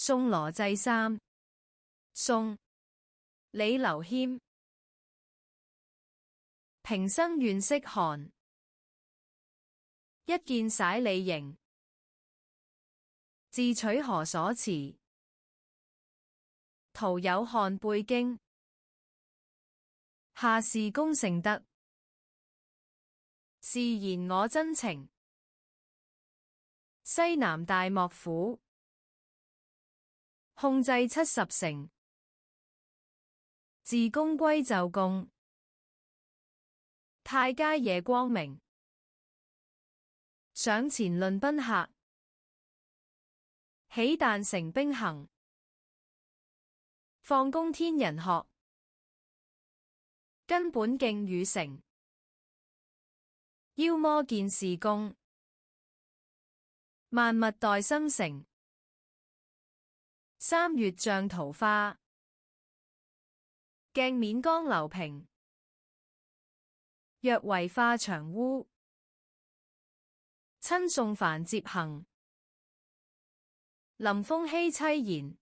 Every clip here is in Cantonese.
送羅祭衫。宋·李劉謙。平生願識韓，一見璽里形。自取何所辭，徒有漢背經。下士功成德，是言我真情。西南大幕府，控制70城。自公歸就貢，太佳夜光明。上前論賓客，喜旦成兵行。放公天人學，根本敬汝誠。邀摩見事公，萬物待生成。3月像桃花，鏡面江流平。若為化長污，親送凡接行。臨風熙淒然，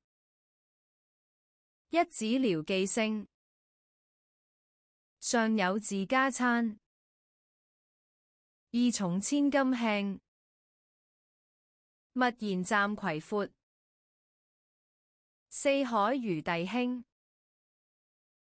一子療寄聲。上有自家餐，二重千金輕。勿言暫葵闊，四海如弟兄。